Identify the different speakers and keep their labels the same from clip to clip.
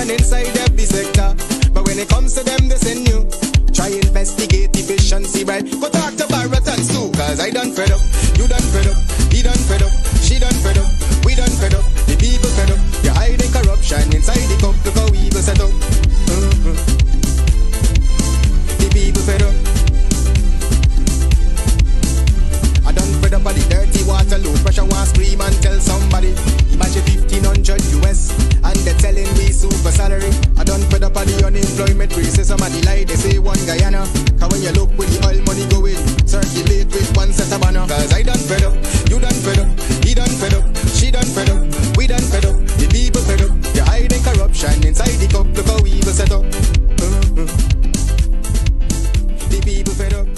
Speaker 1: corruption inside every sector. But when it comes to them, they send you. Try investigate efficiency, right? Go talk to Barrett and Sue, cause I done fed up. You done fed up. He done fed up. She done fed up. We done fed up. The people fed up. You're hiding corruption inside the cup. Look how evil set up. The people fed up. I done fed up of the dirty water, low pressure, want scream and tell somebody. Imagine 1500 US and they're telling me super salary. I done fed up of the unemployment races, somebody lie, they say one Guyana. Cause when you look with the oil money going, circulate with one set of banner. Cause I done fed up, you done fed up, he done fed up, she done fed up, we done fed up, the people fed up. You're hiding corruption inside the cup, look how evil set up. The people fed up.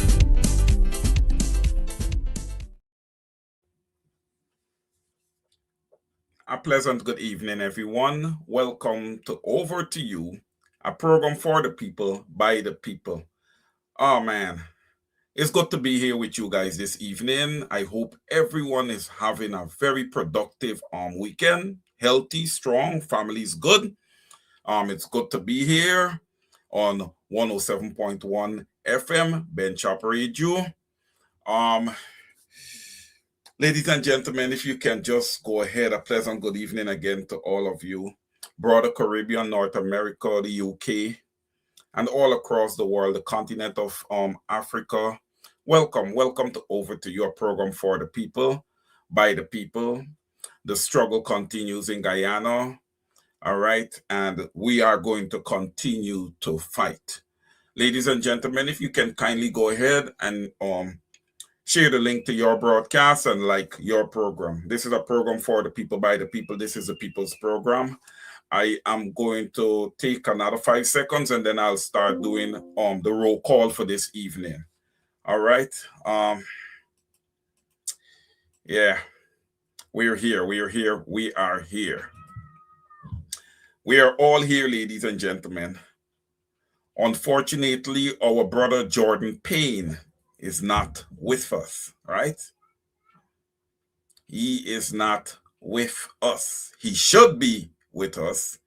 Speaker 2: A pleasant good evening, everyone. Welcome to Over to You, a program for the people, by the people. Oh man, it's good to be here with you guys this evening. I hope everyone is having a very productive weekend, healthy, strong, family's good. It's good to be here on 107.1 FM, Ben Chop Radio. Ladies and gentlemen, if you can just go ahead, a pleasant good evening again to all of you. Broader Caribbean, North America, the UK, and all across the world, the continent of Africa. Welcome to Over to Your program for the people, by the people. The struggle continues in Guyana, all right? And we are going to continue to fight. Ladies and gentlemen, if you can kindly go ahead and share the link to your broadcast and like your program. This is a program for the people, by the people. This is the people's program. I am going to take another 5 seconds and then I'll start doing the roll call for this evening. All right. Yeah, we're here. We are here. We are here. We are all here, ladies and gentlemen. Unfortunately, our brother Jordan Payne is not with us, right? He is not with us. He should be with us.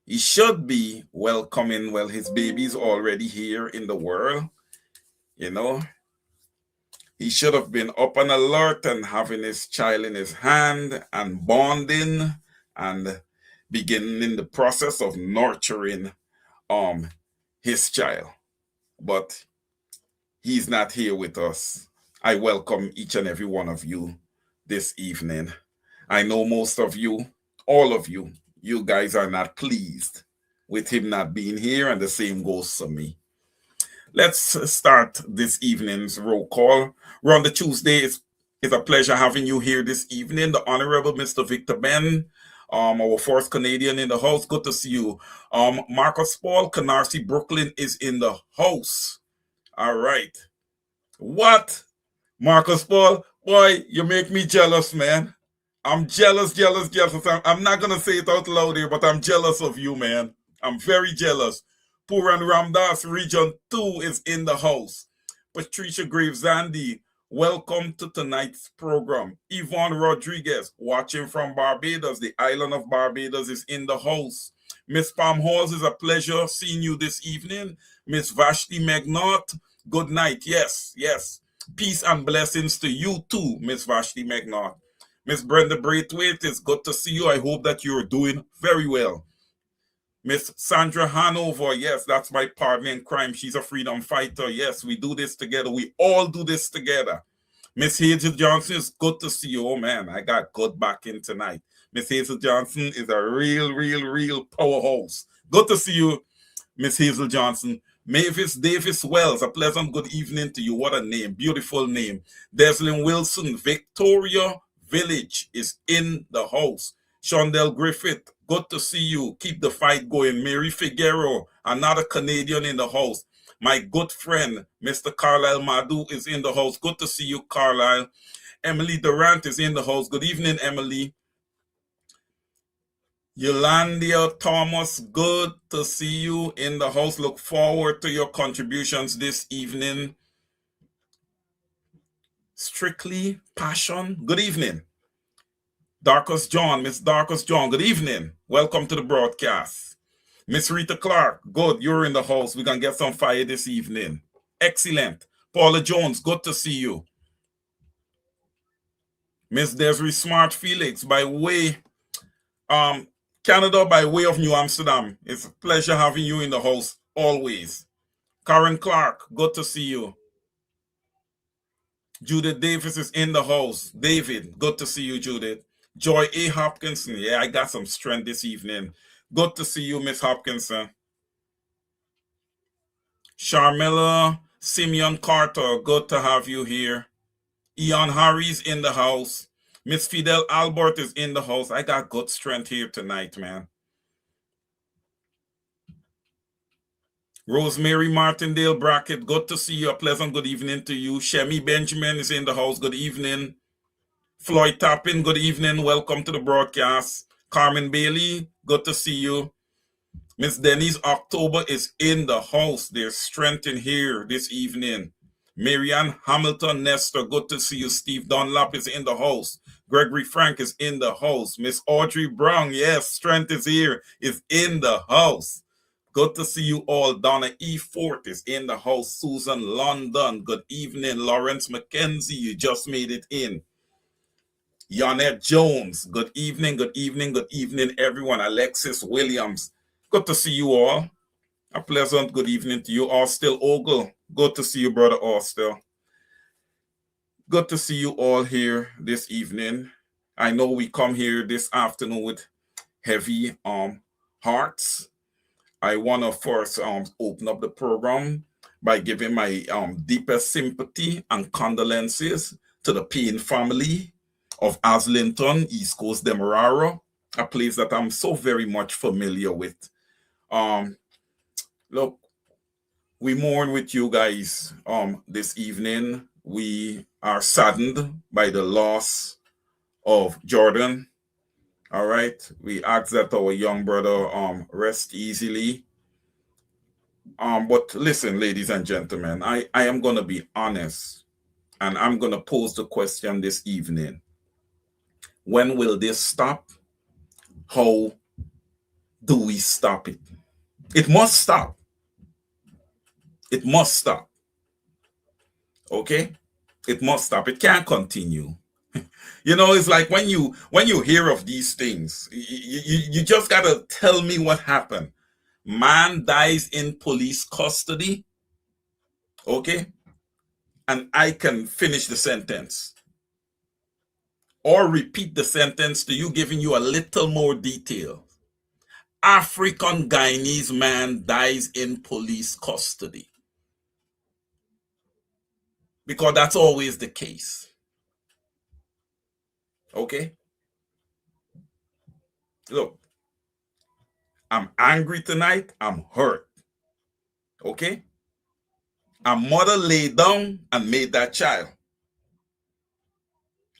Speaker 2: He should be welcoming. Well, his baby's already here in the world. You know, he should have been up on alert and having his child in his hand and bonding and beginning the process of nurturing his child. But he's not here with us. I welcome each and every one of you this evening. I know most of you, all of you, you guys are not pleased with him not being here, and the same goes for me. Let's start this evening's roll call. Ron, the Tuesday is a pleasure having you here this evening. The Honorable Mr. Victor Ben, our fourth Canadian in the house. Good to see you. Marcus Paul, Canarsie, Brooklyn is in the house. All right. What? Marcus Paul? Boy, you make me jealous, man. I'm jealous. I'm not going to say it out loud here, but I'm jealous of you, man. I'm very jealous. Puran Ramdas, Region 2 is in the house. Patricia Graves-Zandi, welcome to tonight's program. Yvonne Rodriguez, watching from Barbados. The island of Barbados is in the house. Miss Palm Halls, is a pleasure seeing you this evening. Miss Vashti Magnot, good night. Yes. Peace and blessings to you too, Miss Vashti Magnot. Miss Brenda Braithwaite, it's good to see you. I hope that you're doing very well. Miss Sandra Hanover, yes, that's my partner in crime. She's a freedom fighter. Yes, we do this together. We all do this together. Miss Hazel Johnson, it's good to see you. Oh man, I got good back in tonight. Miss Hazel Johnson is a real powerhouse. Good to see you, Miss Hazel Johnson. Mavis Davis Wells, a pleasant good evening to you. What a name, beautiful name. Deslin Wilson, Victoria Village is in the house. Shondell Griffith, good to see you. Keep the fight going. Mary Figueroa, another Canadian in the house. My good friend, Mr. Carlisle Madu is in the house. Good to see you, Carlisle. Emily Durant is in the house. Good evening, Emily. Yolanda Thomas, good to see you in the house. Look forward to your contributions this evening. Strictly Passion, good evening. Darkus John, Miss Darkus John, good evening. Welcome to the broadcast. Miss Rita Clark, good. You're in the house. We're going to get some fire this evening. Excellent. Paula Jones, good to see you. Miss Desiree Smart Felix, by way, Canada, by way of New Amsterdam. It's a pleasure having you in the house, always. Karen Clark, good to see you. Judith Davis is in the house. David, good to see you, Judith. Joy A. Hopkinson, yeah, I got some strength this evening. Good to see you, Miss Hopkinson. Sharmilla Simeon Carter, good to have you here. Ian Harry's in the house. Miss Fidel Albert is in the house. I got good strength here tonight, man. Rosemary Martindale Brackett, good to see you. A pleasant good evening to you. Shemi Benjamin is in the house. Good evening. Floyd Tappin, good evening. Welcome to the broadcast. Carmen Bailey, good to see you. Miss Denise October is in the house. There's strength in here this evening. Marianne Hamilton Nestor, good to see you. Steve Dunlap is in the house. Gregory Frank is in the house. Miss Audrey Brown, yes, strength is here, is in the house. Good to see you all. Donna E. Fort is in the house. Susan London, good evening. Lawrence McKenzie, you just made it in. Yonette Jones, good evening, good evening, good evening, everyone. Alexis Williams, good to see you all. A pleasant good evening to you. Austell Ogle, good to see you, brother Austell. Good to see you all here this evening. I know we come here this afternoon with heavy hearts. I want to first open up the program by giving my deepest sympathy and condolences to the Payne family of Aslington, East Coast Demerara, a place that I'm so very much familiar with. Look, we mourn with you guys this evening. We are saddened by the loss of Jordan. All right. We ask that our young brother rest easily. But listen, ladies and gentlemen, I am going to be honest, and I'm going to pose the question this evening. When will this stop? How do we stop it? It must stop. It must stop. Okay? It must stop. It can't continue. You know, it's like when you hear of these things, you just got to tell me what happened. Man dies in police custody. Okay? And I can finish the sentence. Or repeat the sentence to you, giving you a little more detail. African Guyanese man dies in police custody. Because that's always the case. Okay? Look, I'm angry tonight. I'm hurt. Okay? A mother laid down and made that child.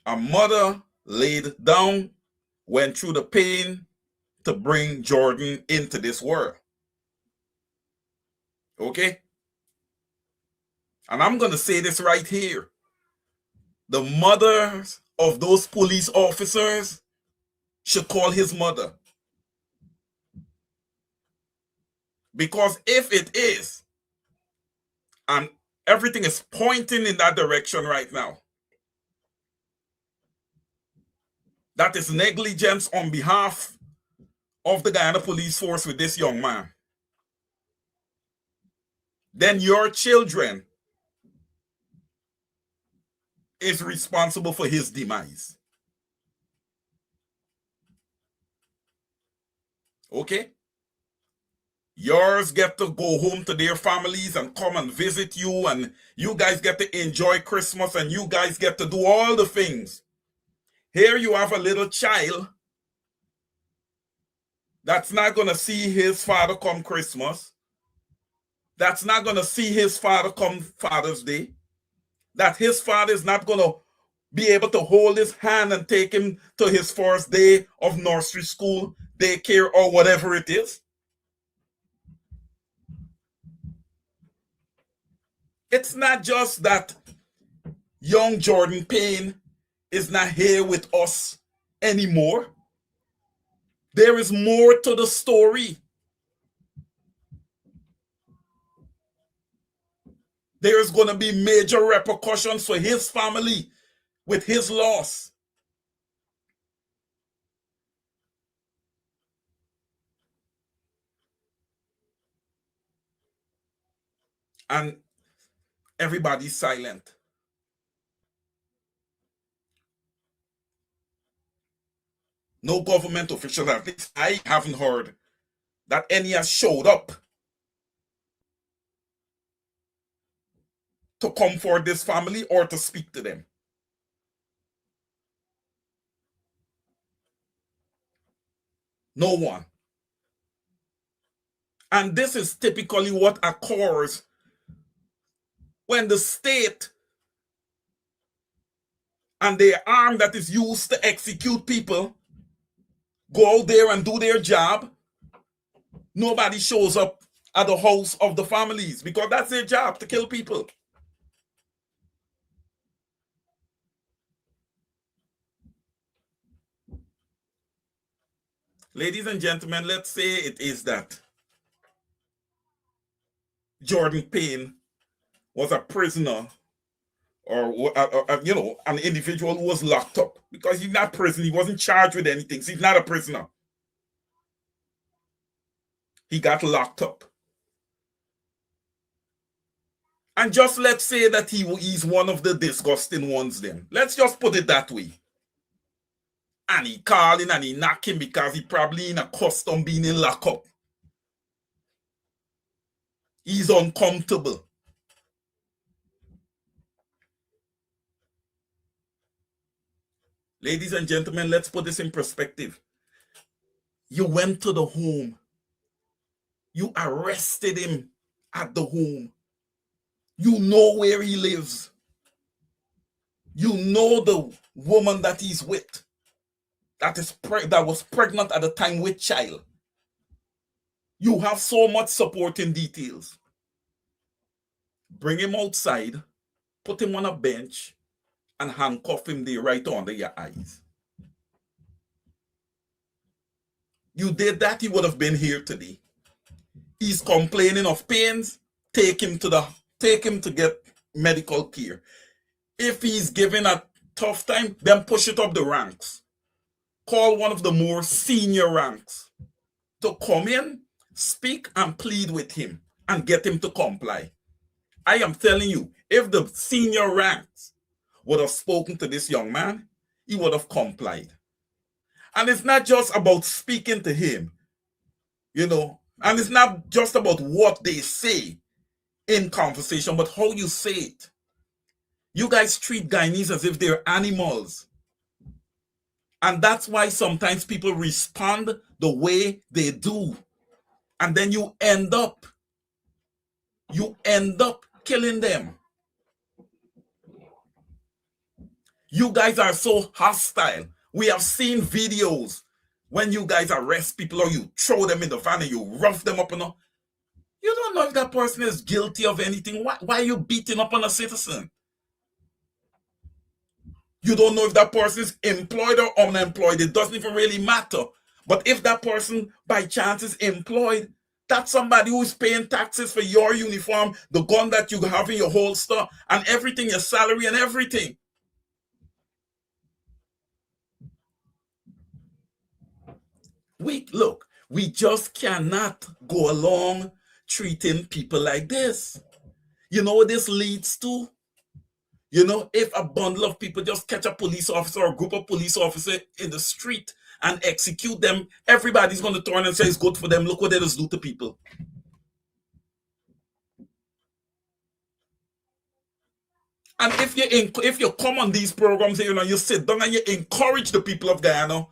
Speaker 2: A mother laid down, went through the pain to bring Jordan into this world. Okay? And I'm going to say this right here. The mothers of those police officers should call his mother. Because if it is, and everything is pointing in that direction right now, that is negligence on behalf of the Guyana Police Force with this young man, then your children is responsible for his demise. Okay? Yours get to go home to their families and come and visit you, and you guys get to enjoy Christmas, and you guys get to do all the things. Here you have a little child that's not going to see his father come Christmas, that's not going to see his father come Father's Day, that his father is not going to be able to hold his hand and take him to his first day of nursery school, daycare, or whatever it is. It's not just that young Jordan Payne is not here with us anymore. There is more to the story. There's going to be major repercussions for his family with his loss. And everybody's silent. No government officials, at least I haven't heard that any has showed up to comfort this family or to speak to them. No one. And this is typically what occurs when the state and the arm that is used to execute people go out there and do their job. Nobody shows up at the house of the families because that's their job, to kill people. Ladies and gentlemen, let's say it is that Jordan Payne was a prisoner or an individual who was locked up, because he's not prison. He wasn't charged with anything. So he's not a prisoner. He got locked up. And just let's say that he's one of the disgusting ones then. Let's just put it that way. And he called in and he knocked him because he probably in a custom being in lockup. He's uncomfortable. Ladies and gentlemen, let's put this in perspective. You went to the home. You arrested him at the home. You know where he lives. You know the woman that he's with, that was pregnant at the time with child. You have so much supporting details. Bring him outside, put him on a bench, and handcuff him there right under your eyes. You did that, he would have been here today. He's complaining of pains. Take him to get medical care. If he's given a tough time, then push it up the ranks. Call one of the more senior ranks to come in, speak and plead with him and get him to comply. I am telling you, if the senior ranks would have spoken to this young man, he would have complied. And it's not just about speaking to him, and it's not just about what they say in conversation, but how you say it. You guys treat Guyanese as if they're animals. And that's why sometimes people respond the way they do. And then you end up killing them. You guys are so hostile. We have seen videos when you guys arrest people or you throw them in the van and you rough them up. You don't know if that person is guilty of anything. Why are you beating up on a citizen? You don't know if that person is employed or unemployed. It doesn't even really matter. But if that person by chance is employed, that's somebody who is paying taxes for your uniform, the gun that you have in your holster, and everything, your salary and everything. We just cannot go along treating people like this. You know what this leads to? If a bundle of people just catch a police officer or a group of police officers in the street and execute them, everybody's going to turn and say it's good for them. Look what they just do to people. And if you come on these programs here, you sit down and you encourage the people of Guyana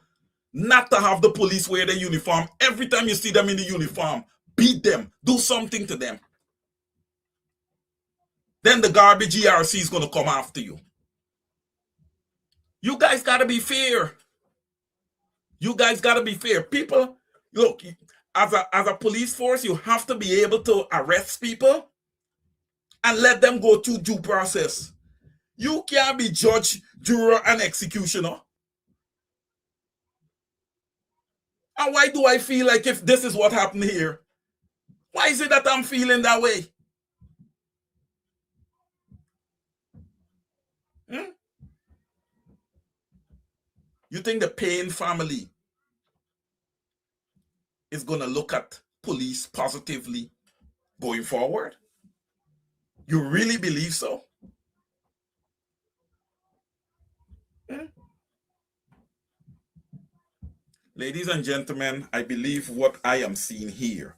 Speaker 2: not to have the police wear their uniform. Every time you see them in the uniform, beat them, do something to them. Then the garbage ERC is going to come after you. You guys got to be fair. You guys got to be fair. People, look, as a police force, you have to be able to arrest people and let them go through due process. You can't be judge, juror, and executioner. And why do I feel like if this is what happened here, why is it that I'm feeling that way? You think the Payne family is going to look at police positively going forward? You really believe so? Hmm? Ladies and gentlemen, I believe what I am seeing here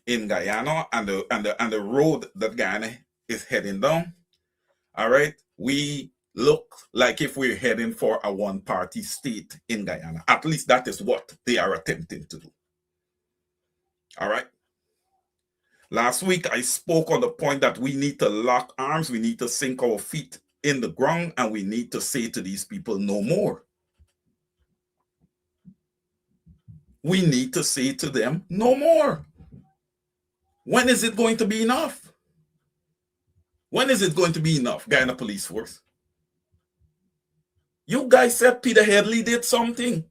Speaker 2: in Guyana and the road that Guyana is heading down. All right, we look like if we're heading for a one-party state in Guyana. At least that is what they are attempting to do. All right. Last week I spoke on the point that we need to lock arms, we need to sink our feet in the ground, and we need to say to these people, no more. We need to say to them, no more. When is it going to be enough? When is it going to be enough, Guyana Police Force? You guys said Peter Headley did something.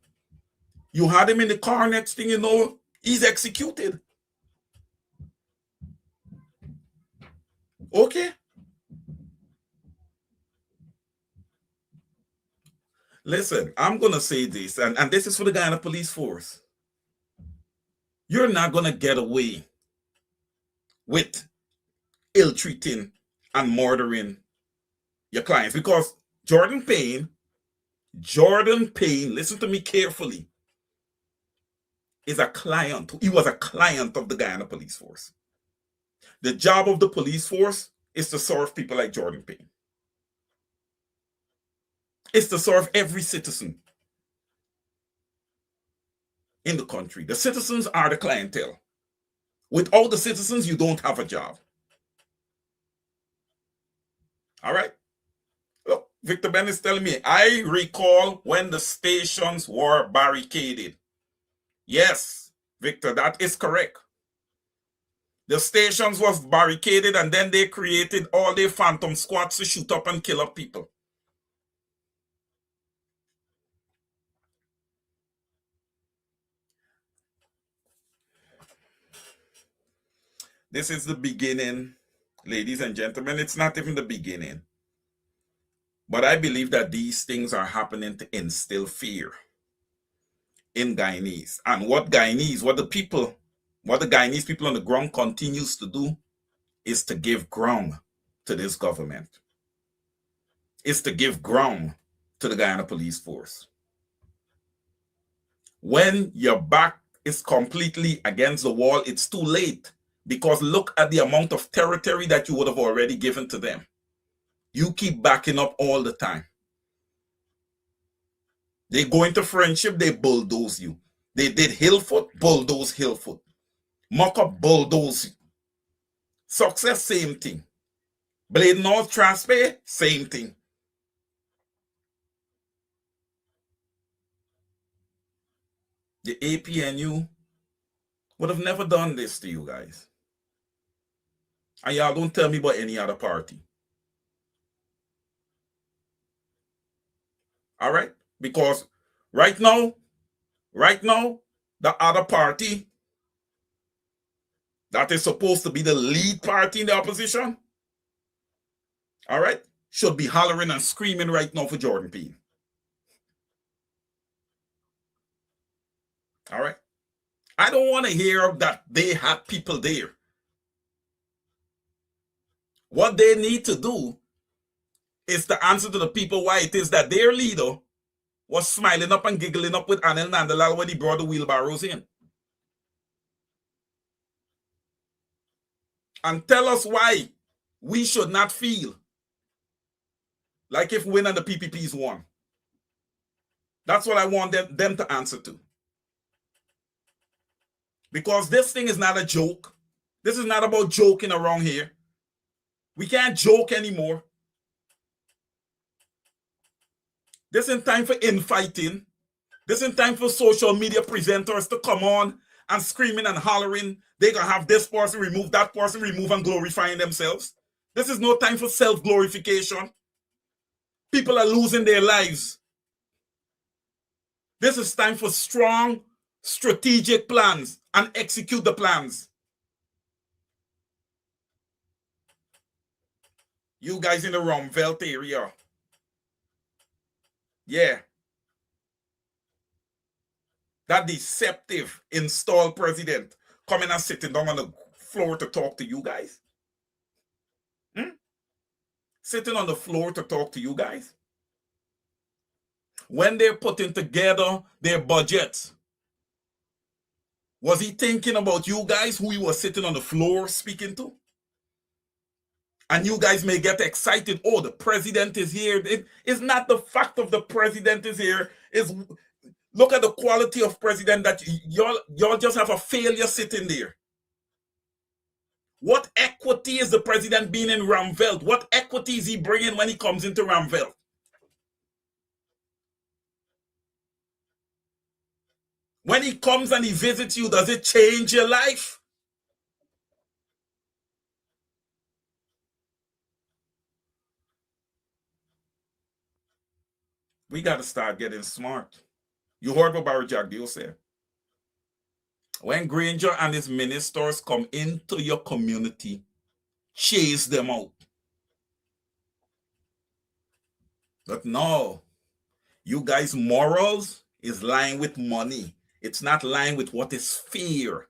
Speaker 2: You had him in the car, next thing you know, he's executed. Okay. Listen, I'm going to say this, and this is for the Guyana Police Force. You're not going to get away with ill-treating and murdering your clients because Jordan Payne, listen to me carefully, is a client. He was a client of the Guyana Police Force. The job of the police force is to serve people like Jordan Payne. It's to serve every citizen in the country. The citizens are the clientele. Without the citizens, you don't have a job. All right? Look, Victor Ben is telling me, I recall when the stations were barricaded. Yes, Victor, that is correct. The stations was barricaded and then they created all their phantom squads to shoot up and kill up people. This is the beginning, ladies and gentlemen. It's not even the beginning. But I believe that these things are happening to instill fear in Guyanese. And what the Guyanese people on the ground continues to do is to give ground to this government. Is to give ground to the Guyana Police Force. When your back is completely against the wall, it's too late. Because look at the amount of territory that you would have already given to them. You keep backing up all the time. They go into friendship, they bulldoze you. They did Hillfoot, bulldoze Hillfoot. Mock up, bulldoze you. Success, same thing. Blade North Transpay, same thing. The APNU would have never done this to you guys. And y'all don't tell me about any other party. All right? Because right now, the other party that is supposed to be the lead party in the opposition, all right, should be hollering and screaming right now for Jordan Payne. All right? I don't want to hear that they had people there. What they need to do is to answer to the people why it is that their leader was smiling up and giggling up with Anil Nandalal when he brought the wheelbarrows in. And tell us why we should not feel like if Win and the PPPs won. That's what I want them to answer to. Because this thing is not a joke. This is not about joking around here. We can't joke anymore. This isn't time for infighting. This isn't time for social media presenters to come on and screaming and hollering. They're going to have this person remove, that person remove, and glorifying themselves. This is no time for self-glorification. People are losing their lives. This is time for strong, strategic plans and execute the plans. You guys in the Rumvelt area. Yeah. That deceptive installed president coming and sitting down on the floor to talk to you guys? Hmm? Sitting on the floor to talk to you guys? When they're putting together their budgets, was he thinking about you guys who he was sitting on the floor speaking to? And you guys may get excited. Oh, the president is here. It is not the fact of the president is here. Is look at the quality of president that y'all just have a failure sitting there. What equity is the president being in Ramveld? What equity is he bringing when he comes into Ramveld? When he comes and he visits you, does it change your life? We got to start getting smart. You heard what Barry Jagdeo said. When Granger and his ministers come into your community, chase them out. But no, you guys' morals is lying with money. It's not lying with what is fear.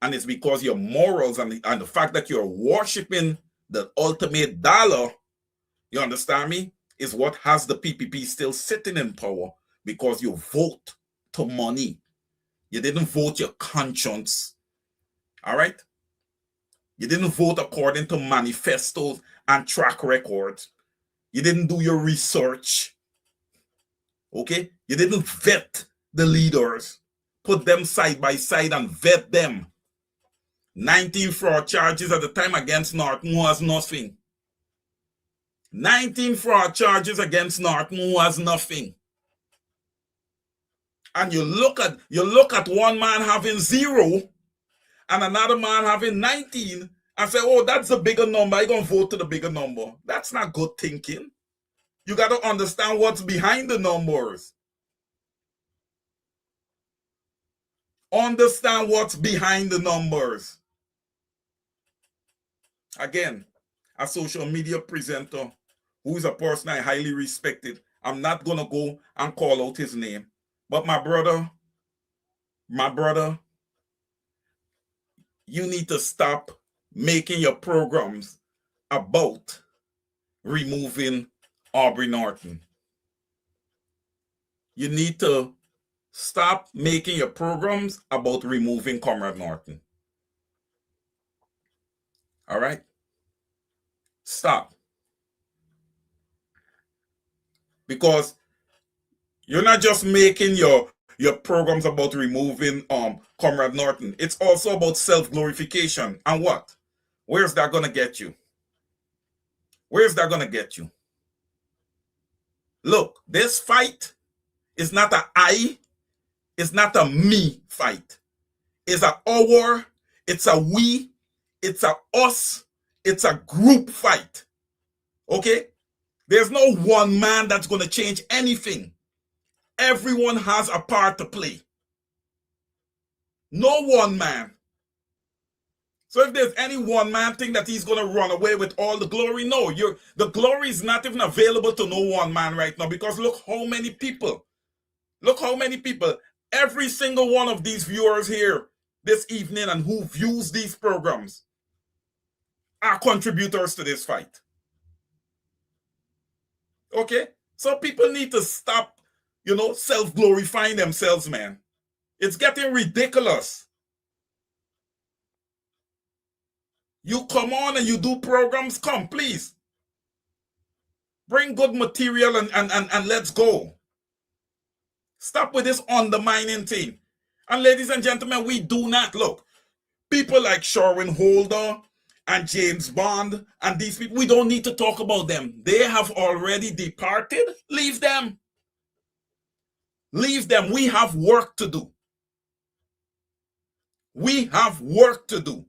Speaker 2: And it's because your morals and the fact that you're worshiping the ultimate dollar, you understand me, is what has the PPP still sitting in power, because you vote to money. You didn't vote your conscience. All right? You didn't vote according to manifestos and track records. You didn't do your research. Okay? You didn't vet the leaders. Put them side by side and vet them. 19 fraud charges at the time against Norton was nothing. 19 fraud charges against Norton was nothing. And you look at one man having 0 and another man having 19 and say, oh, that's a bigger number. I'm going to vote to the bigger number. That's not good thinking. You got to understand what's behind the numbers. Understand what's behind the numbers. Again, a social media presenter who is a person I highly respected. I'm not going to go and call out his name. But my brother, you need to stop making your programs about removing Aubrey Norton. You need to stop making your programs about removing Comrade Norton. All right? Stop. Because you're not just making your programs about removing Comrade Norton. It's also about self-glorification. And what? Where's that going to get you? Where's that going to get you? Look, this fight is not a I, it's not a me fight. It's a our, it's a we, it's a us, it's a group fight. Okay? There's no one man that's going to change anything. Everyone has a part to play. No one man. So if there's any one man think that he's going to run away with all the glory, no, the glory is not even available to no one man right now, because look how many people, every single one of these viewers here this evening and who views these programs are contributors to this fight. Okay? So people need to stop, self-glorifying themselves, man. It's getting ridiculous. You come on and you do programs, come, please. Bring good material and let's go. Stop with this undermining thing. And ladies and gentlemen, we do not look. People like Sherwin Holder and James Bond and these people, we don't need to talk about them. They have already departed. Leave them. Leave them. We have work to do. We have work to do.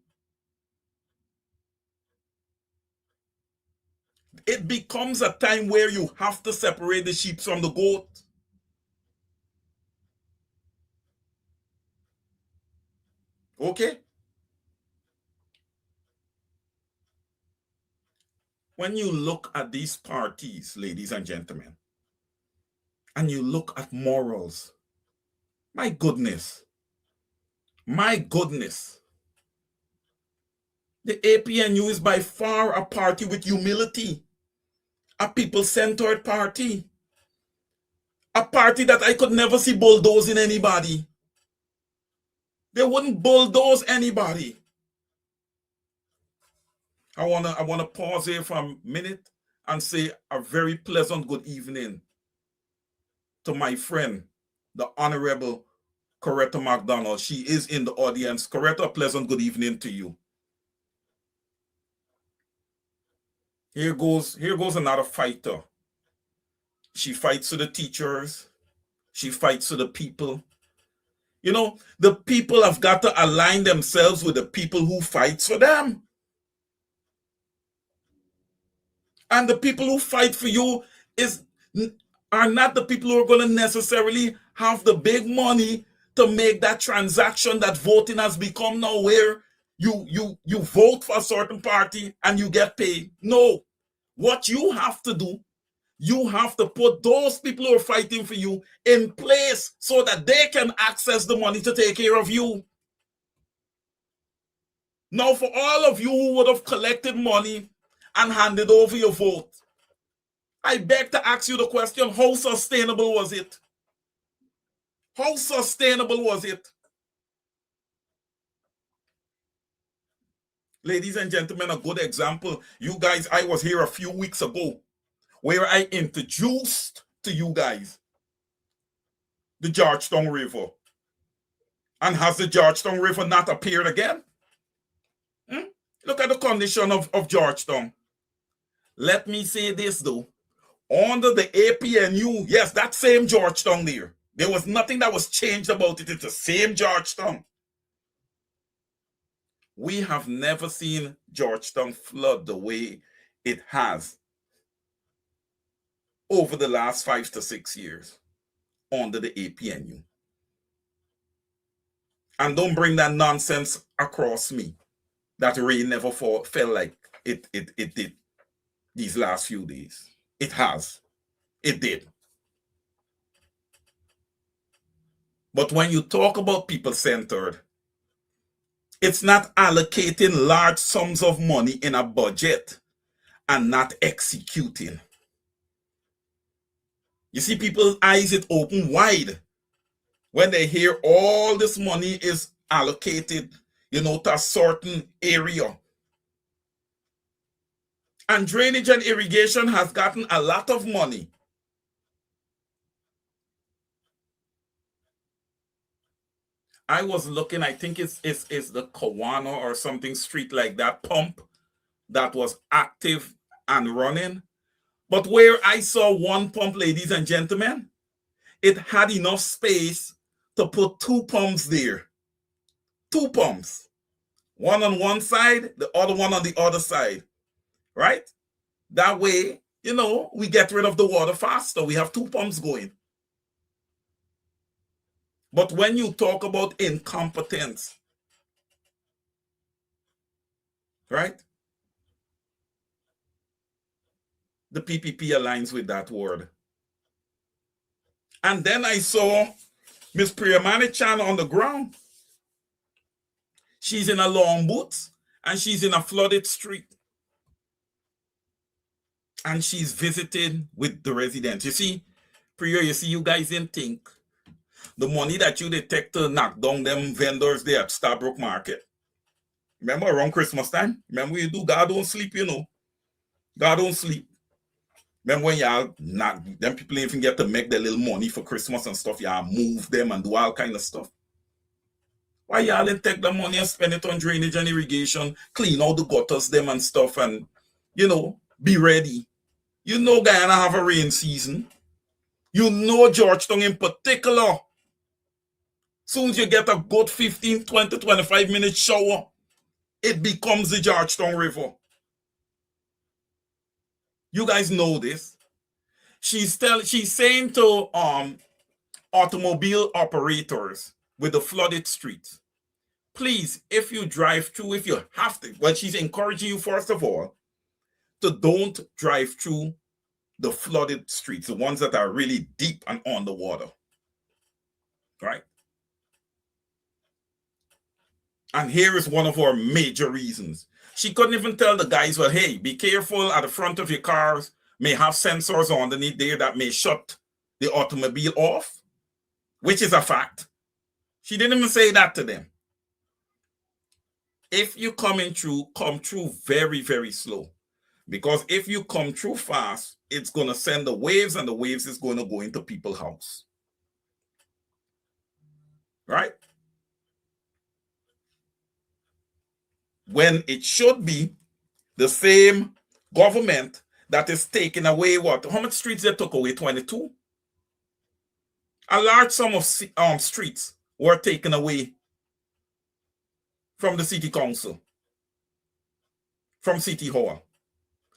Speaker 2: It becomes a time where you have to separate the sheep from the goat. Okay? When you look at these parties, ladies and gentlemen, and you look at morals, My goodness. My goodness. The APNU is by far a party with humility, a people-centered party, a party that I could never see bulldozing anybody. They wouldn't bulldoze anybody. I wanna pause here for a minute and say a very pleasant good evening to my friend, the Honorable Coretta McDonald. She is in the audience. Coretta, a pleasant good evening to you. Here goes another fighter. She fights for the teachers. She fights for the people. You know, the people have got to align themselves with the people who fight for them. And the people who fight for you are not the people who are going to necessarily have the big money to make that transaction that voting has become now, where you vote for a certain party and you get paid. No. What you have to do, you have to put those people who are fighting for you in place so that they can access the money to take care of you. Now, for all of you who would have collected money and handed over your vote, I beg to ask you the question, how sustainable was it? How sustainable was it? Ladies and gentlemen, a good example. You guys, I was here a few weeks ago where I introduced to you guys the Georgetown River. And has the Georgetown River not appeared again? Look at the condition of Georgetown. Let me say this though. Under the APNU, yes, that same Georgetown there was nothing that was changed about it. It's the same Georgetown. We have never seen Georgetown flood the way it has over the last 5 to 6 years under the APNU. And don't bring that nonsense across me that rain never fell like it did these last few days. It has. It did. But when you talk about people-centered, it's not allocating large sums of money in a budget and not executing. You see, people's eyes it open wide when they hear all this money is allocated, to a certain area. And drainage and irrigation has gotten a lot of money. I was looking, I think it's the Kawana or something street like that, pump that was active and running. But where I saw one pump, ladies and gentlemen, it had enough space to put 2 pumps there. 2 pumps. One on one side, the other one on the other side. Right? That way, we get rid of the water faster. We have 2 pumps going. But when you talk about incompetence, right? The PPP aligns with that word. And then I saw Miss Priyamanichan on the ground. She's in a long boots and she's in a flooded street. And she's visiting with the residents. You see, Priya, you guys didn't think the money that you detect to knock down them vendors there at Starbrook Market. Remember around Christmas time? Remember you do God don't sleep, God don't sleep. Remember when y'all not them people even get to make their little money for Christmas and stuff, y'all move them and do all kind of stuff. Why y'all didn't take the money and spend it on drainage and irrigation, clean all the gutters them and stuff, and be ready. Guyana have a rain season. Georgetown in particular. Soon as you get a good 15, 20, 25 minute shower, it becomes the Georgetown River. You guys know this. She's saying to automobile operators with the flooded streets, please, if you drive through, if you have to, well, she's encouraging you first of all to don't drive through the flooded streets, the ones that are really deep and on the water. Right? And here is one of our major reasons. She couldn't even tell the guys, well, hey, be careful at the front of your cars, may have sensors underneath there that may shut the automobile off, which is a fact. She didn't even say that to them. If you come through very, very slow. Because if you come through fast, it's going to send the waves, and the waves is going to go into people's house. Right? When it should be the same government that is taking away what? How many streets they took away? 22? A large sum of streets were taken away from the city council, from City Hall.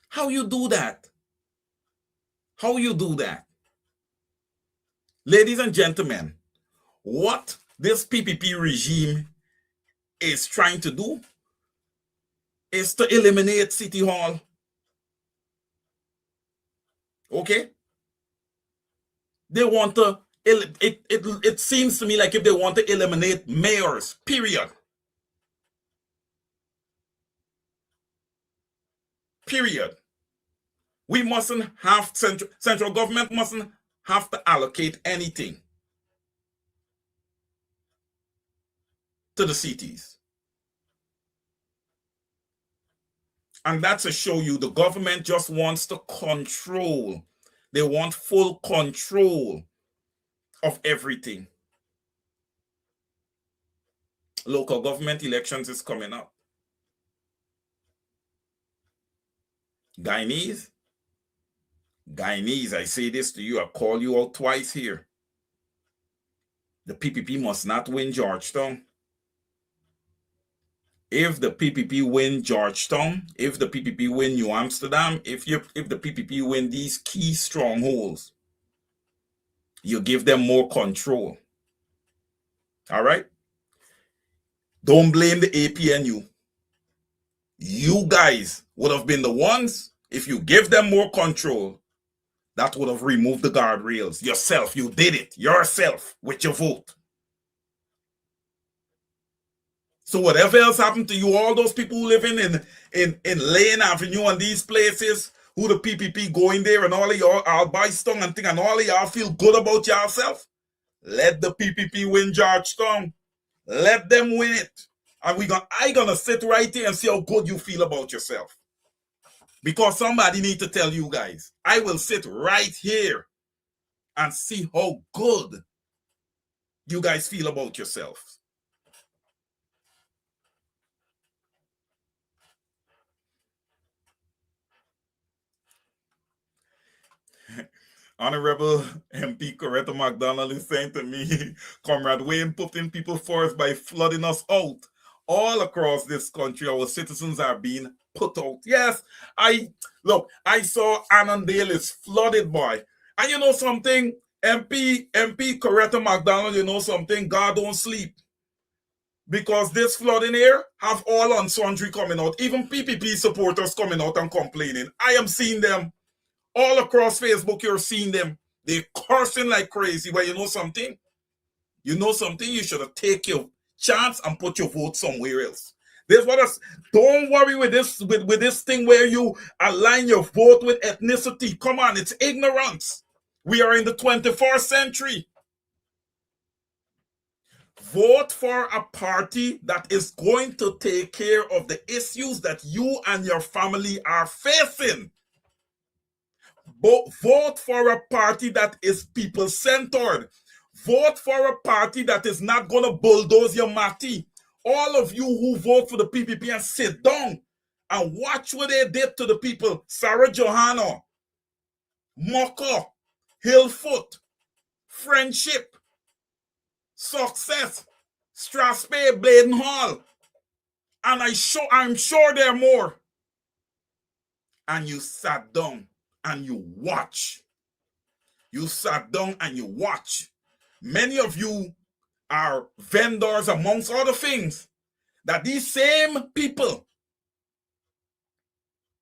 Speaker 2: How you do that? How you do that? Ladies and gentlemen, what this PPP regime is trying to do is to eliminate City Hall. Okay? They want to, it seems to me like if they want to eliminate mayors, period. Period. We mustn't have, central government mustn't have to allocate anything to the cities. And that's to show you the government just wants to control. They want full control of everything. Local government elections is coming up. Guyanese, I say this to you, I call you out twice here. The PPP must not win Georgetown. If the PPP win Georgetown, if the PPP win New Amsterdam, if the PPP win these key strongholds, you give them more control. All right? Don't blame the APNU. You guys would have been the ones, if you give them more control, that would have removed the guardrails. Yourself, you did it. Yourself, with your vote. So whatever else happened to you, all those people who living in Lane Avenue and these places, who the PPP going there and all of y'all, I'll buy stung and thing, and all of y'all feel good about yourself, let the PPP win Georgetown. Let them win it. And I gonna sit right here and see how good you feel about yourself. Because somebody need to tell you guys. I will sit right here and see how good you guys feel about yourself. Honorable MP Coretta McDonald is saying to me, Comrade Wayne putting people first by flooding us out. All across this country, our citizens are being put out. Yes, I saw Annandale is flooded, boy. And you know something, MP Coretta McDonald, you know something, God don't sleep. Because this flooding here have all on sundry coming out, even PPP supporters coming out and complaining. I am seeing them. All across Facebook, you're seeing them. They're cursing like crazy. But you know something? You know something? You should have taken your chance and put your vote somewhere else. This what us. Don't worry with this with this thing where you align your vote with ethnicity. Come on, it's ignorance. We are in the 21st century. Vote for a party that is going to take care of the issues that you and your family are facing. Vote for a party that is people-centered. Vote for a party that is not going to bulldoze your mati. All of you who vote for the PPP and sit down and watch what they did to the people. Sarah Johanna, Moko, Hillfoot, Friendship, Success, Strasbourg, Bladen Hall. And I'm sure there are more. And you sat down and you watch. You sat down and you watch. Many of you are vendors, amongst other things, that these same people,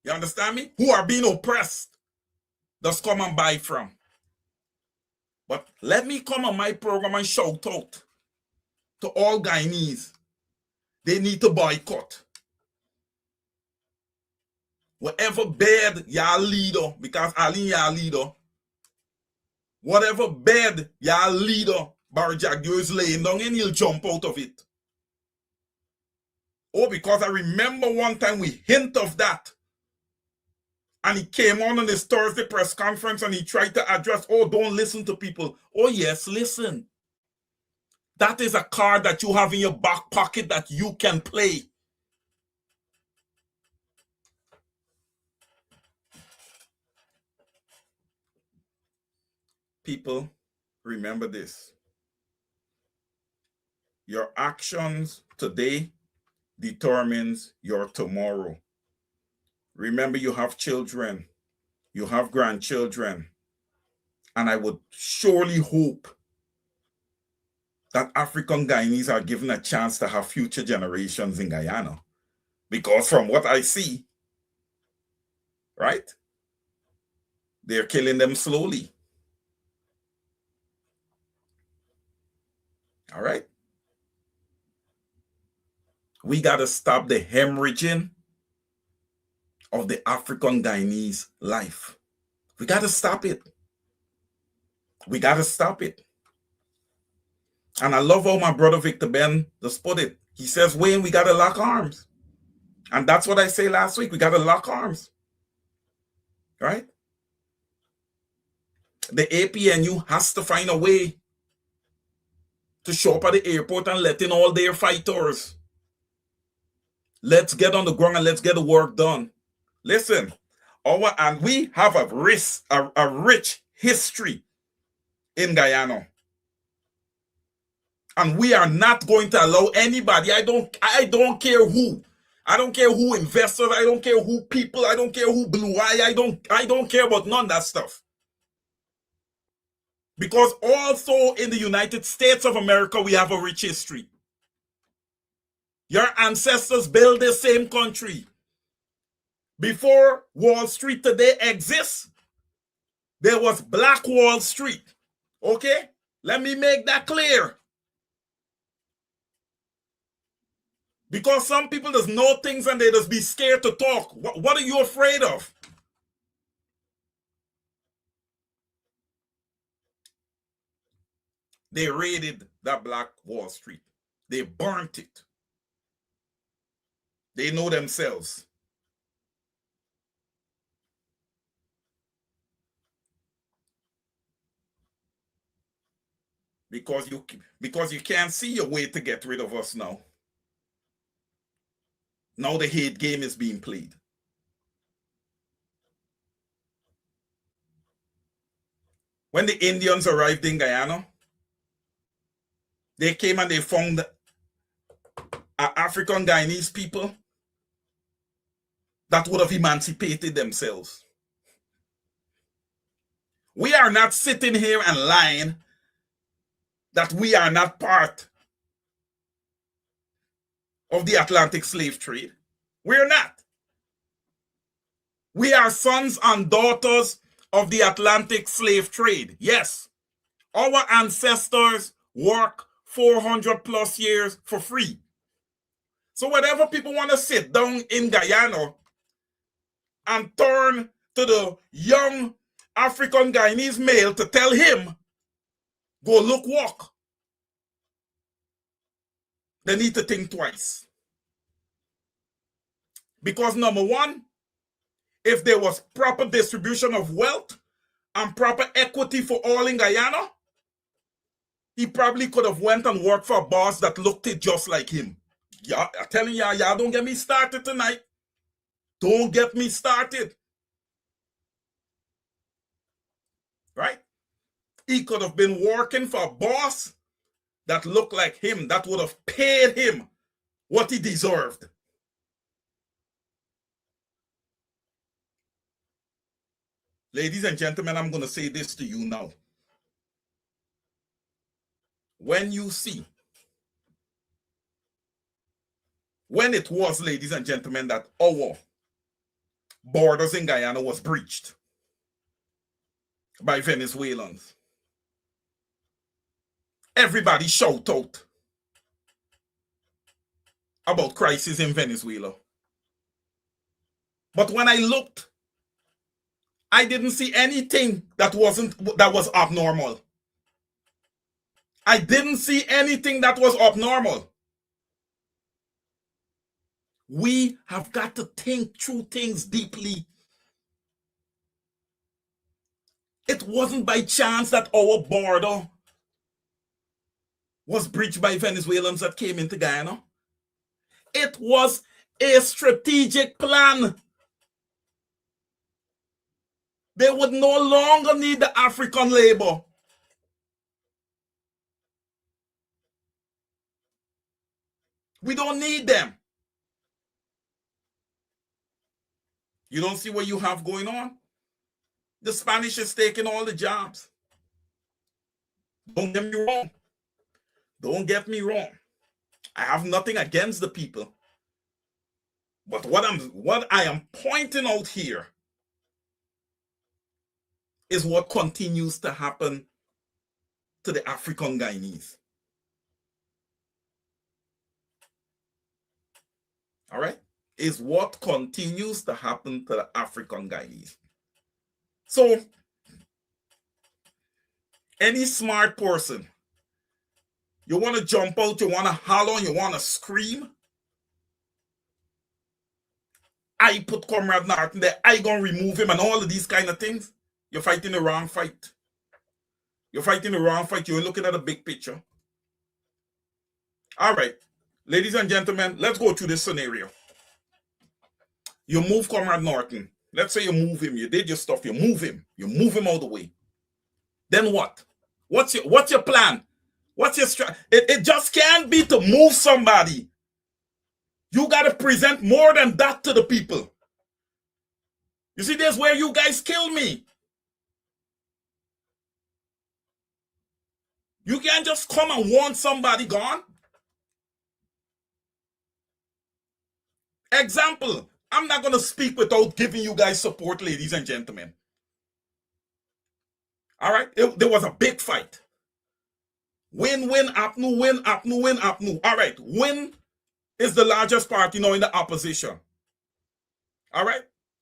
Speaker 2: you understand me, who are being oppressed, just come and buy from. But let me come on my program and shout out to all Guyanese. They need to boycott. Whatever bed y'all leader, because Ali y'all leader, whatever bed y'all leader Barjagyo is laying down in, he'll jump out of it. Oh, because I remember one time we hint of that. And he came on his Thursday press conference and he tried to address, oh, don't listen to people. Oh, yes, listen. That is a card that you have in your back pocket that you can play. People, remember this. Your actions today determines your tomorrow. Remember, you have children, you have grandchildren, and I would surely hope that African Guyanese are given a chance to have future generations in Guyana. Because from what I see, right, they're killing them slowly. All right? We got to stop the hemorrhaging of the African Guyanese life. We got to stop it. We got to stop it. And I love how my brother Victor Ben just put it. He says, Wayne, we got to lock arms. And that's what I say last week. We got to lock arms. Right? The APNU has to find a way to show up at the airport and let in all their fighters. Let's get on the ground and let's get the work done. Listen, and we have a rich history in Guyana. And we are not going to allow anybody, I don't care who. I don't care who investors, I don't care who people, I don't care who blue eye, I don't care about none of that stuff. Because also in the United States of America, we have a rich history. Your ancestors built the same country. Before Wall Street today exists, there was Black Wall Street. Okay? Let me make that clear. Because some people just know things and they just be scared to talk. What are you afraid of? They raided that Black Wall Street. They burnt it. They know themselves. Because you can't see your way to get rid of us now. Now the hate game is being played. When the Indians arrived in Guyana, they came and they found African Guyanese people that would have emancipated themselves. We are not sitting here and lying that we are not part of the Atlantic slave trade. We're not. We are sons and daughters of the Atlantic slave trade. Yes. Our ancestors work 400 plus years for free. So whatever people want to sit down in Guyana and turn to the young African Guyanese male to tell him, go look walk, they need to think twice. Because number one, if there was proper distribution of wealth and proper equity for all in Guyana, he probably could have went and worked for a boss that looked it just like him. Yeah, I'm telling y'all, don't get me started tonight. Don't get me started. Right? He could have been working for a boss that looked like him, that would have paid him what he deserved. Ladies and gentlemen, I'm going to say this to you now. When you see, when it was, ladies and gentlemen, that our borders in Guyana was breached by Venezuelans, everybody shout out about crisis in Venezuela. But when I looked, I didn't see anything that was abnormal. I didn't see anything that was abnormal. We have got to think through things deeply. It wasn't by chance that our border was breached by Venezuelans that came into Guyana. It was a strategic plan. They would no longer need the African labor. We don't need them. You don't see what you have going on? The Spanish is taking all the jobs. Don't get me wrong. Don't get me wrong. I have nothing against the people. But what I am pointing out here is what continues to happen to the African Guyanese. All right? Is what continues to happen to the African Guyanese. So, any smart person, you want to jump out, you want to holler, you want to scream, I put Comrade Norton there, I gonna remove him and all of these kind of things. You're fighting the wrong fight. You're fighting the wrong fight. You're looking at a big picture. All right, ladies and gentlemen, let's go through this scenario. You move Comrade Norton. Let's say you move him. You did your stuff. You move him. You move him out of the way. Then what? What's your plan? What's your strategy? It just can't be to move somebody. You got to present more than that to the people. You see, there's where you guys kill me. You can't just come and want somebody gone. Example, I'm not going to speak without giving you guys support, ladies and gentlemen. All right? There was a big fight. Win, APNU. All right, Win is the largest party now in the opposition. All right?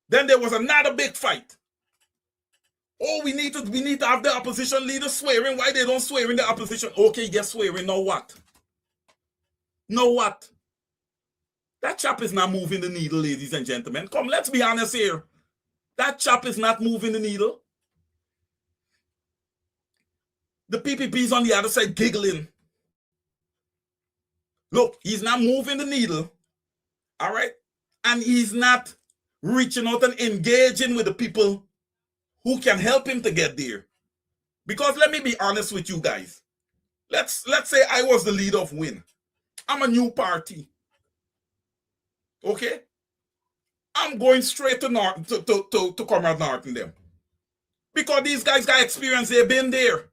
Speaker 2: Then there was another big fight. Oh, we need to have the opposition leaders swearing. Why they don't swear in the opposition? Okay, guess swearing. Now what? Know what? That chap is not moving the needle, ladies and gentlemen. Come, let's be honest here. That chap is not moving the needle. The PPP is on the other side giggling. Look, he's not moving the needle. All right? And he's not reaching out and engaging with the people who can help him to get there. Because let me be honest with you guys. Let's say I was the leader of Win. I'm a new party. Okay? I'm going straight to Comrade Norton them. Because these guys got experience, they've been there.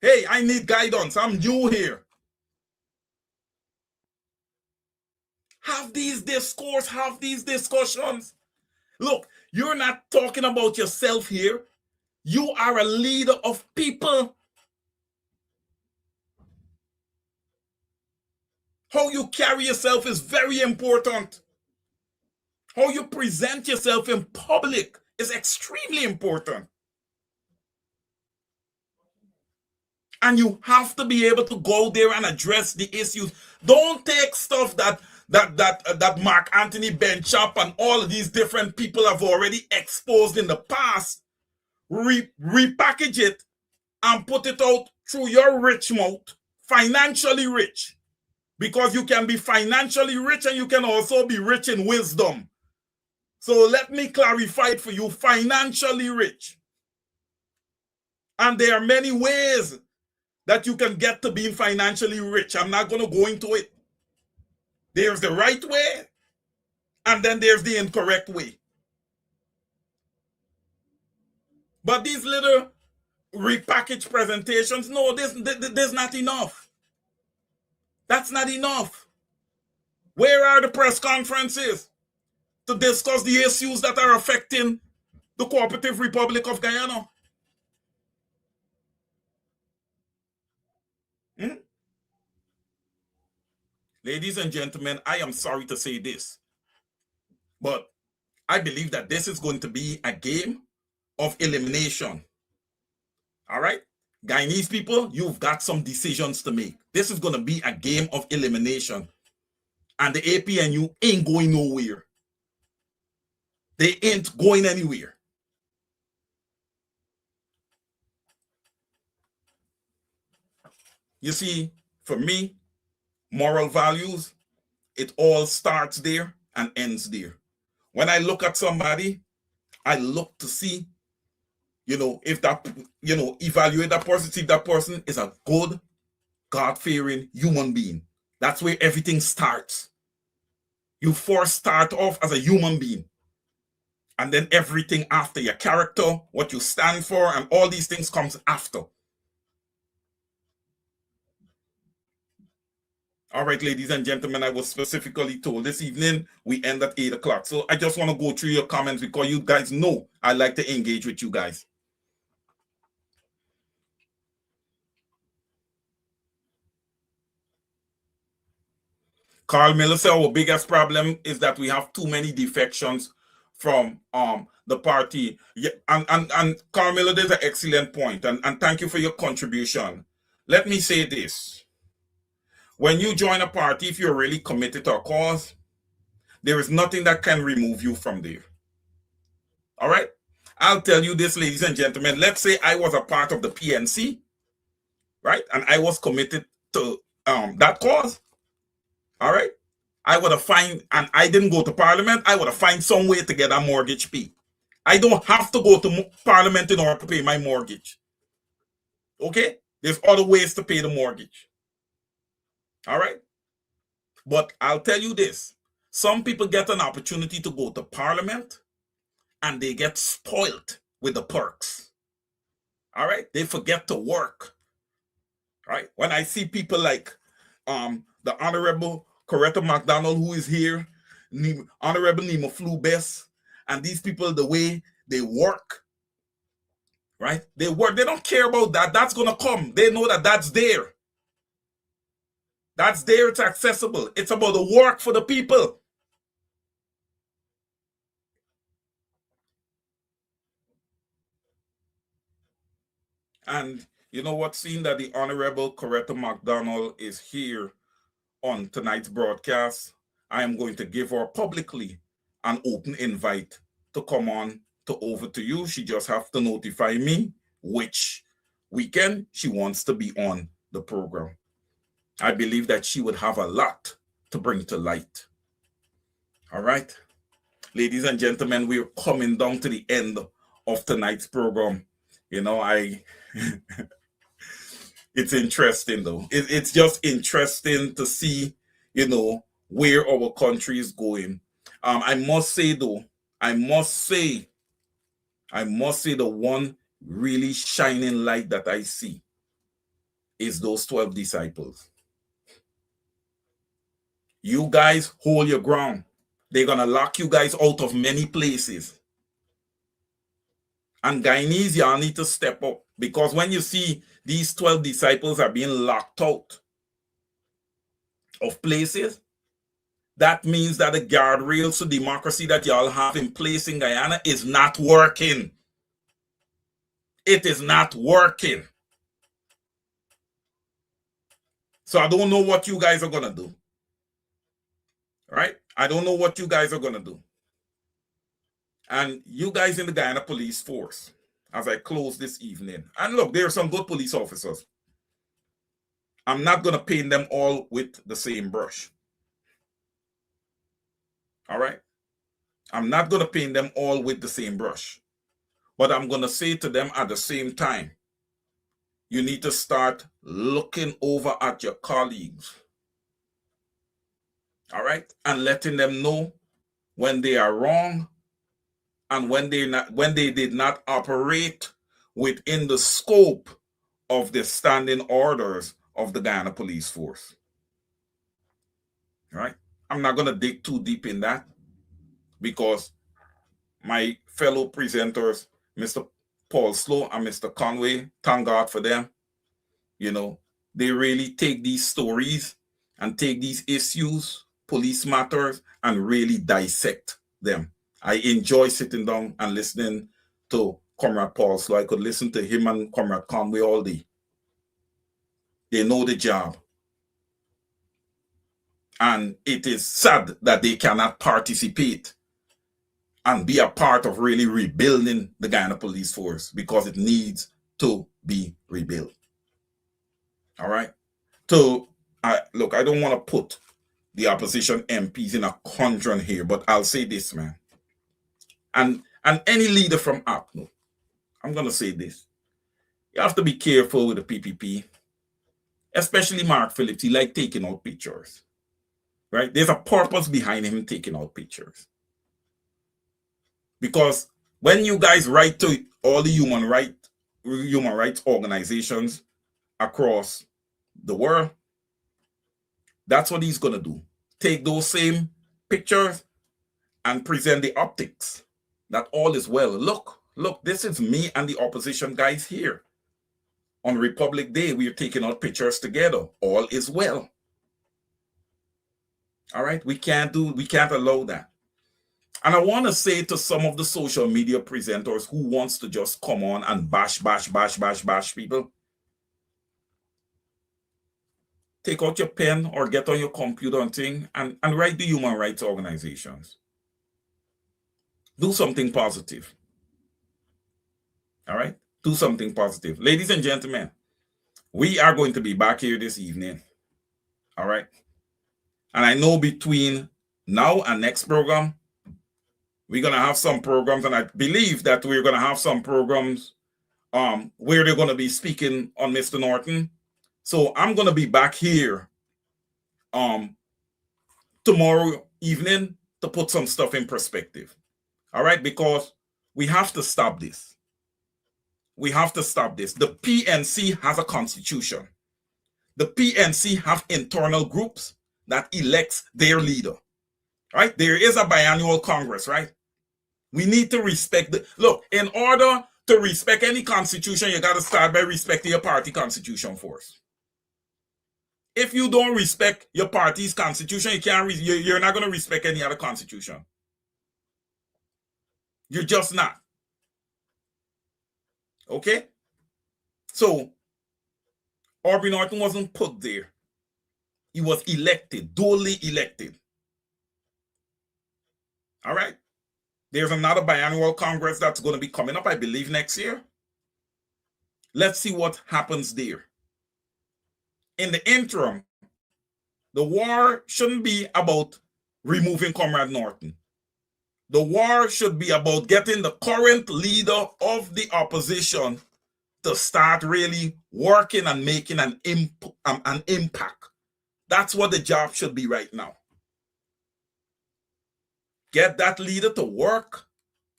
Speaker 2: Hey, I need guidance. I'm new here. Have these discourse, have these discussions. Look, you're not talking about yourself here. You are a leader of people. How you carry yourself is very important. How you present yourself in public is extremely important. And you have to be able to go there and address the issues. Don't take stuff that Mark Anthony Benchop and all of these different people have already exposed in the past, repackage it and put it out through your rich mouth, financially rich. Because you can be financially rich and you can also be rich in wisdom. So let me clarify it for you, financially rich. And there are many ways that you can get to being financially rich. I'm not going to go into it. There's the right way, and then there's the incorrect way. But these little repackaged presentations, no, there's not enough. That's not enough. Where are the press conferences to discuss the issues that are affecting the Cooperative Republic of Guyana? Ladies and gentlemen, I am sorry to say this, but I believe that this is going to be a game of elimination. All right? Guyanese people, you've got some decisions to make. This is going to be a game of elimination. And the APNU ain't going nowhere. They ain't going anywhere. You see, for me, moral values, it all starts there and ends there. When I look at somebody, I look to see, if that, evaluate that person, see if that person is a good, God-fearing human being. That's where everything starts. You first start off as a human being. And then everything after, your character, what you stand for, and all these things comes after. All right, ladies and gentlemen, I was specifically told this evening we end at 8 o'clock. So I just want to go through your comments because you guys know I like to engage with you guys. Carl Miller said our biggest problem is that we have too many defections from the party. Yeah, and Carl Miller, there's an excellent point, and thank you for your contribution. Let me say this. When you join a party, if you're really committed to a cause, there is nothing that can remove you from there. All right? I'll tell you this, ladies and gentlemen. Let's say I was a part of the PNC, right? And I was committed to that cause. All right? I would have find, and I didn't go to parliament, I would have find some way to get a mortgage paid. I don't have to go to parliament in order to pay my mortgage. Okay? There's other ways to pay the mortgage. All right? But I'll tell you this. Some people get an opportunity to go to parliament and they get spoiled with the perks. All right? They forget to work. Right? When I see people like the Honorable Coretta McDonald, who is here, Honorable Nima Flubes, and these people, the way they work, right? They work. They don't care about that. That's going to come. They know that that's there. That's there. It's accessible. It's about the work for the people. And you know what? Seeing that the Honorable Coretta McDonald is here on tonight's broadcast, I am going to give her publicly an open invite to come on over to you. She just have to notify me which weekend she wants to be on the program. I believe that she would have a lot to bring to light. All right. Ladies and gentlemen, we're coming down to the end of tonight's program. It's interesting though. It's just interesting to see, where our country is going. I must say though, I must say the one really shining light that I see is those 12 disciples. You guys hold your ground. They're going to lock you guys out of many places. And Guyanese, y'all need to step up, because when you see these 12 disciples are being locked out of places, that means that the guardrails to democracy that y'all have in place in Guyana is not working. It is not working. So I don't know what you guys are going to do. Right? I don't know what you guys are going to do. And you guys in the Guyana Police Force, as I close this evening, and look, there are some good police officers. I'm not going to paint them all with the same brush. All right? I'm not going to paint them all with the same brush. But I'm going to say to them at the same time, you need to start looking over at your colleagues. All right? And letting them know when they are wrong and when they did not operate within the scope of the standing orders of the Guyana Police Force. All right? I'm not going to dig too deep in that, because my fellow presenters, Mr. Paul Slow and Mr. Conway, thank God for them. They really take these stories and take these issues, police matters, and really dissect them. I enjoy sitting down and listening to Comrade Paul, so I could listen to him and Comrade Conway all day. They know the job. And it is sad that they cannot participate and be a part of really rebuilding the Guyana police force, because it needs to be rebuilt. All right. So, look, I don't want to put the opposition MPs in a conundrum here, but I'll say this, man. And any leader from APNO, I'm going to say this. You have to be careful with the PPP, especially Mark Phillips. He like taking out pictures, right? There's a purpose behind him taking out pictures. Because when you guys write to all the human rights organizations across the world, that's what he's going to do. Take those same pictures and present the optics that all is well. Look, this is me and the opposition guys here. On Republic Day, we are taking out pictures together. All is well. All right? We can't allow that. And I want to say to some of the social media presenters who wants to just come on and bash people, take out your pen or get on your computer and thing and write the human rights organizations. Do something positive. All right? Do something positive. Ladies and gentlemen, we are going to be back here this evening. All right? And I know between now and next program, we're going to have some programs, and I believe that we're going to have some programs where they're going to be speaking on Mr. Norton. So I'm going to be back here tomorrow evening to put some stuff in perspective. All right? Because we have to stop this. We have to stop this. The PNC has a constitution. The PNC have internal groups that elects their leader. Right? There is a biannual Congress, right? We need to respect look, in order to respect any constitution, you got to start by respecting your party constitution first. If you don't respect your party's constitution, you're not going to respect any other constitution. You're just not. Okay? So, Aubrey Norton wasn't put there. He was elected, duly elected. All right? There's another biannual Congress that's going to be coming up, I believe, next year. Let's see what happens there. In the interim, the war shouldn't be about removing Comrade Norton. The war should be about getting the current leader of the opposition to start really working and making an impact. That's what the job should be right now. Get that leader to work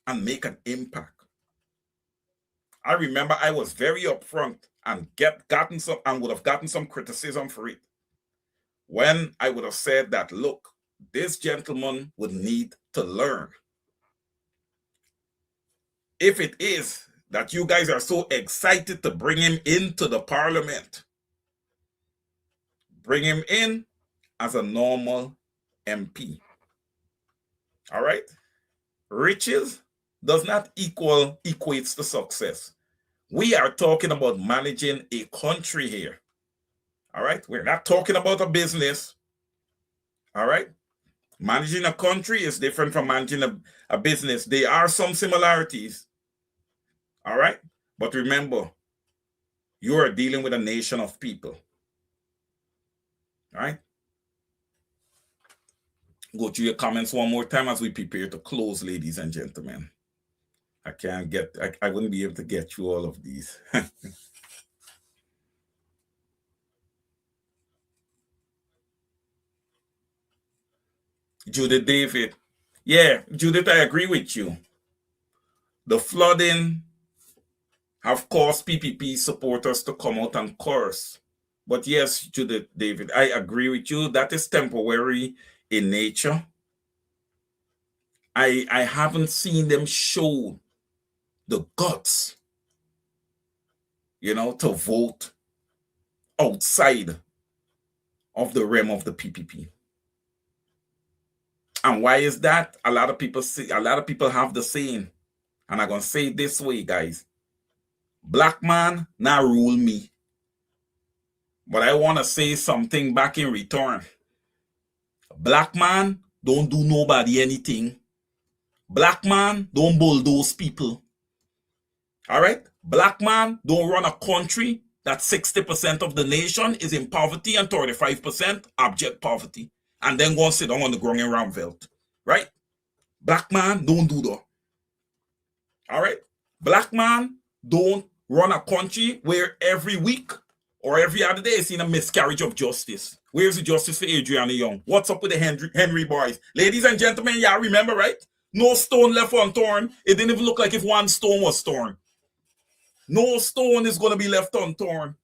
Speaker 2: and make an impact. I remember I was very upfront and would have gotten some criticism for it when I would have said that, look, this gentleman would need to learn. If it is that you guys are so excited to bring him into the parliament, bring him in as a normal MP. All right? Riches does not equates to success. We are talking about managing a country here. All right? We're not talking about a business. All right? Managing a country is different from managing a business. There are some similarities. All right? But remember, you are dealing with a nation of people. All right? Go through your comments one more time as we prepare to close, ladies and gentlemen. I wouldn't be able to get through all of these. Judith David. Yeah, Judith, I agree with you. The flooding have caused PPP supporters to come out and curse. But yes, Judith David, I agree with you. That is temporary in nature. I haven't seen them show the guts, to vote outside of the realm of the PPP. And why is that? A lot of people have the saying, and I'm gonna say it this way, guys. Black man now rule me. But I want to say something back in return. Black man don't do nobody anything. Black man don't bulldoze people. All right? Black man don't run a country that 60% of the nation is in poverty and 35% abject poverty. And then go and sit down on the ground in Ramveld. Right? Black man don't do that. All right? Black man don't run a country where every week or every other day is seen a miscarriage of justice. Where's the justice for Adriana Young? What's up with the Henry boys? Ladies and gentlemen, y'all remember, right? No stone left unturned. It didn't even look like if one stone was torn. No stone is going to be left untorn.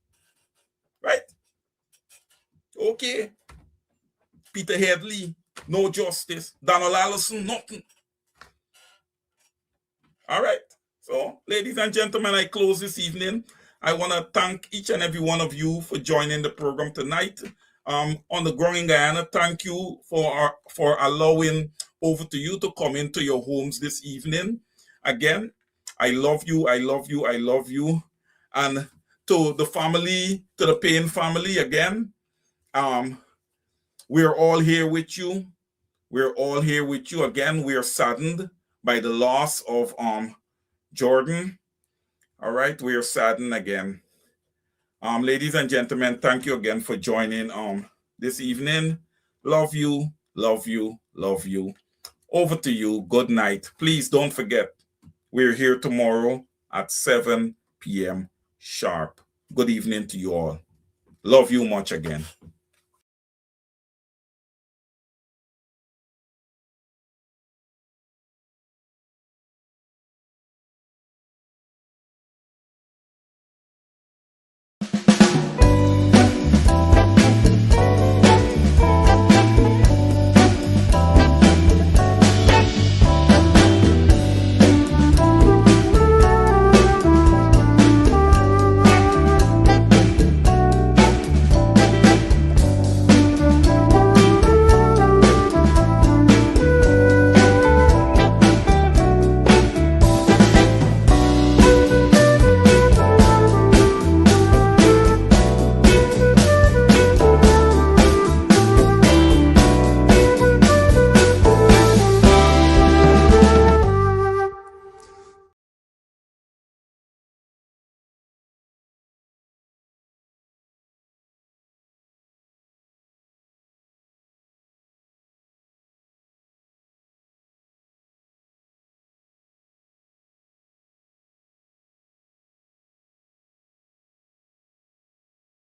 Speaker 2: Right? Okay. Peter Headley, no justice. Donald Allison, nothing. All right. So, ladies and gentlemen, I close this evening. I want to thank each and every one of you for joining the program tonight. On the Growing Guyana, thank you for allowing Over to You to come into your homes this evening. Again, I love you, I love you, I love you. And to the family, to the Payne family, again, we're all here with you. We're all here with you. Again, we're saddened by the loss of Jordan. All right, we're saddened again. Ladies and gentlemen, thank you again for joining this evening. Love you, love you, love you. Over to you. Good night. Please don't forget, we're here tomorrow at 7 p.m. sharp. Good evening to you all. Love you much again.